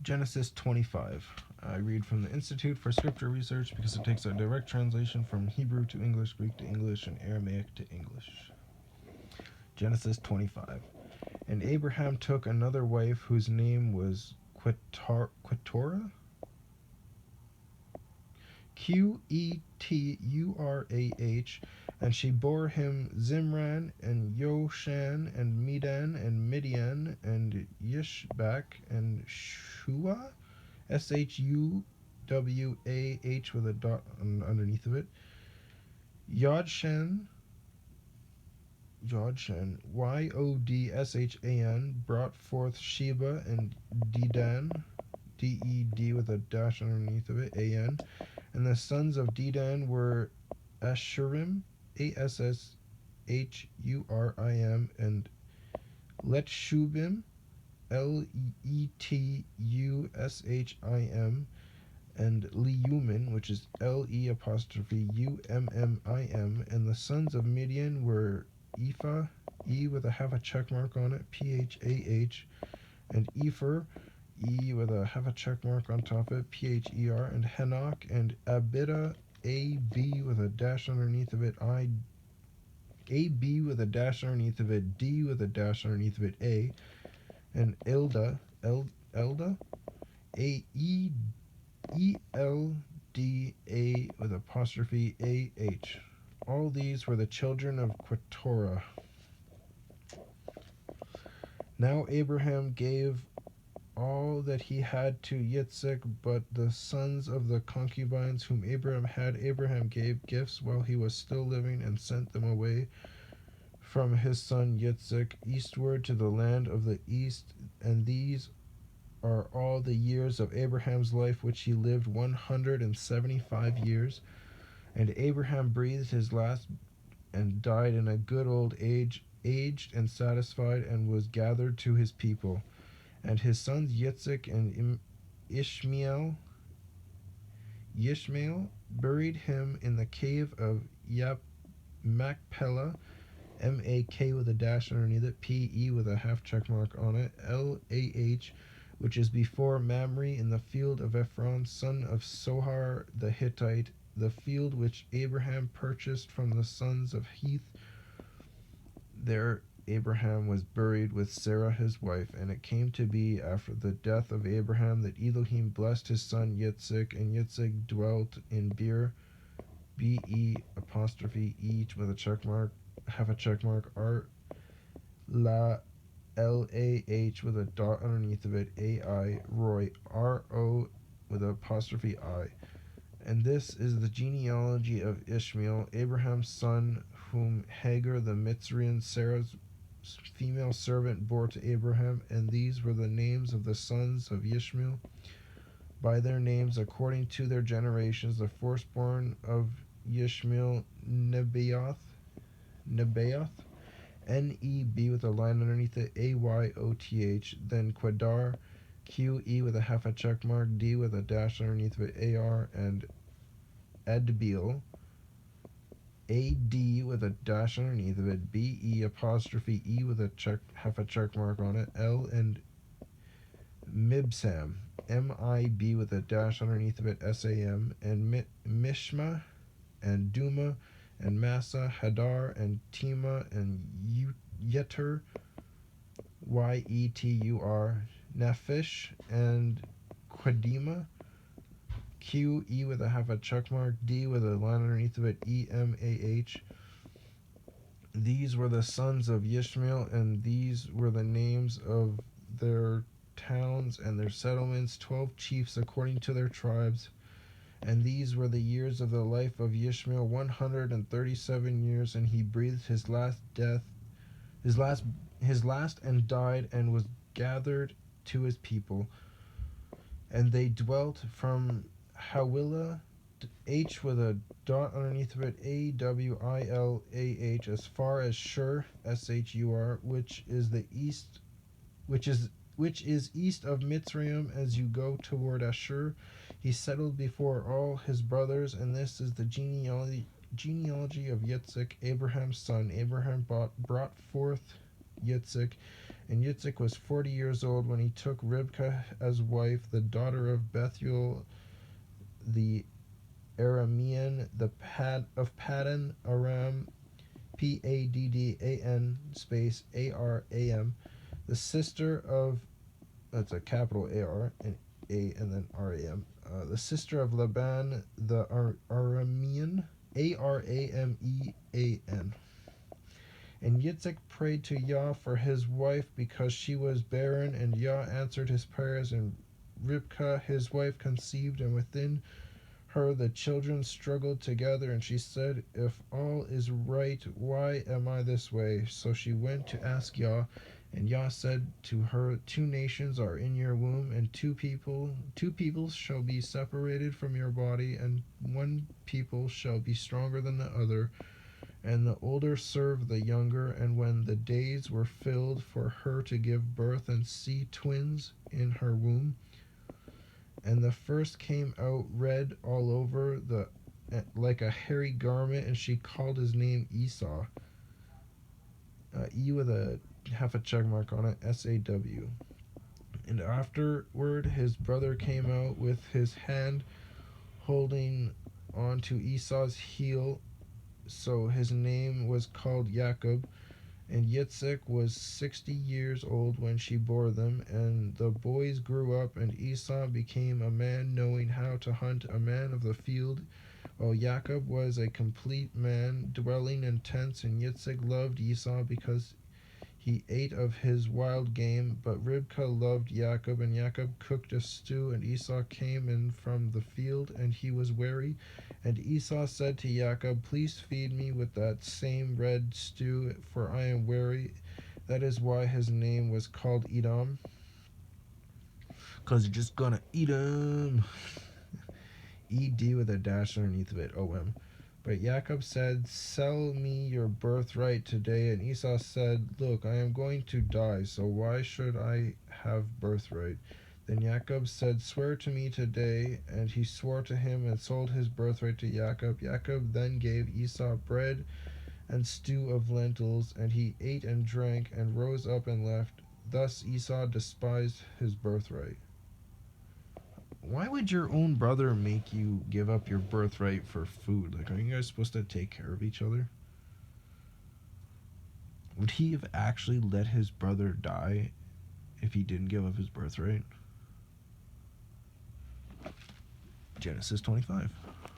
Genesis 25. I read from the Institute for Scripture Research because it takes a direct translation from Hebrew to English, Greek to English, and Aramaic to English. Genesis 25. And Abraham took another wife whose name was Quetorah? Queturah, and she bore him Zimran, and Yoshan, and Medan, and Midian, and Yishbak, and Shua, Shuwah with a dot underneath of it, Yodshan, Yodshan, brought forth Sheba, and Dedan, Ded with a dash underneath of it, An. And the sons of Dedan were Ashurim, Assurim, and Letshubim, Letushim, and Leumin, which is Le'Ummim. And the sons of Midian were Ephah, E with a half a check mark on it, Phah, and Epher, E with a half a check mark on top of it, Pher, and Henoch, and Abida, AB with a dash underneath of it, AB with a dash underneath of it, D with a dash underneath of it, A, and Elda, Elda with apostrophe AH. All these were the children of Quetorah. Now Abraham gave all that he had to Yitzchak, but the sons of the concubines whom Abraham had, Abraham gave gifts while he was still living, and sent them away from his son Yitzchak eastward to the land of the east. And these are all the years of Abraham's life, which he lived 175 years. And Abraham breathed his last and died in a good old age, aged and satisfied, and was gathered to his people. And his sons Yitzchak and Ishmael buried him in the cave of Machpelah, M-A-K with a dash underneath it, P-E with a half check mark on it, L-A-H, which is before Mamre, in the field of Ephron, son of Sohar the Hittite, the field which Abraham purchased from the sons of Heth. There Abraham was buried with Sarah his wife. And it came to be after the death of Abraham that Elohim blessed his son Yitzchak, and Yitzchak dwelt in Beer, B-E apostrophe E with a check mark, half a check mark, La L-A-H with a dot underneath of it, A-I, Roy, R-O with an apostrophe I. And this is the genealogy of Ishmael, Abraham's son, whom Hagar the Mitzrian, Sarah's female servant, bore to Abraham. And these were the names of the sons of Ishmael, by their names according to their generations. The firstborn of Ishmael, Nebaioth, N-E-B with a line underneath it, A-Y-O-T-H. Then Quedar, Q-E with a half a check mark, D with a dash underneath of it, A-R, and Adbeel, A-D with a dash underneath of it, B-E apostrophe E with a half a check mark on it, L, and Mibsam, M-I-B with a dash underneath of it, S-A-M, and Mishma, and Duma, and Massa, Hadar, and Tema, and Yetur, Y-E-T-U-R, Naphish, and Quedema, Q-E with a half a check mark, D with a line underneath of it, E-M-A-H. These were the sons of Ishmael, and these were the names of their towns and their settlements, 12 chiefs according to their tribes. And these were the years of the life of Ishmael, 137 years, and he breathed his last, and died, and was gathered to his people. And they dwelt from Hawilah, H with a dot underneath of it, A-W-I-L-A-H, as far as Shur, S-H-U-R, which is east of Mitzrayim as you go toward Ashur. He settled before all his brothers. And this is the genealogy of Yitzchak, Abraham's son. Abraham brought forth Yitzchak, And Yitzhak was 40 years old when he took Ribkah as wife, the daughter of Bethuel the Aramean, of Paddan Aram, Paddan space Aram, the sister of, that's a capital AR and A and then Ram, the sister of Laban the Aramean, Aramean. And Yitzhak prayed to Yah for his wife because she was barren, and Yah answered his prayers, and Ribkah his wife conceived, and within her the children struggled together, and she said, "If all is right, why am I this way?" So she went to ask Yah, and Yah said to her, "Two nations are in your womb, and two peoples shall be separated from your body, and one people shall be stronger than the other, and the older serve the younger." And when the days were filled for her to give birth and see twins in her womb, and the first came out red all over the like a hairy garment, and she called his name Esau, E with a half a check mark on it, SAW. And afterward his brother came out with his hand holding on to Esau's heel, so his name was called Jacob. And Yitzhak was 60 years old when she bore them, and the boys grew up, and Esau became a man knowing how to hunt, a man of the field, while Jacob was a complete man dwelling in tents. And Yitzhak loved Esau because he ate of his wild game, but Ribkah loved Jacob, and Jacob cooked a stew, and Esau came in from the field, and he was weary. And Esau said to Jacob, "Please feed me with that same red stew, for I am weary." That is why his name was called Edom, because you're just gonna eat him. ED with a dash underneath of it, OM. But Jacob said, "Sell me your birthright today." And Esau said, "Look, I am going to die, so why should I have birthright?" Then Jacob said, "Swear to me today." And he swore to him and sold his birthright to Jacob. Jacob then gave Esau bread and stew of lentils, and he ate and drank and rose up and left. Thus Esau despised his birthright. Why would your own brother make you give up your birthright for food? Like, are you guys supposed to take care of each other? Would he have actually let his brother die if he didn't give up his birthright? Genesis 25.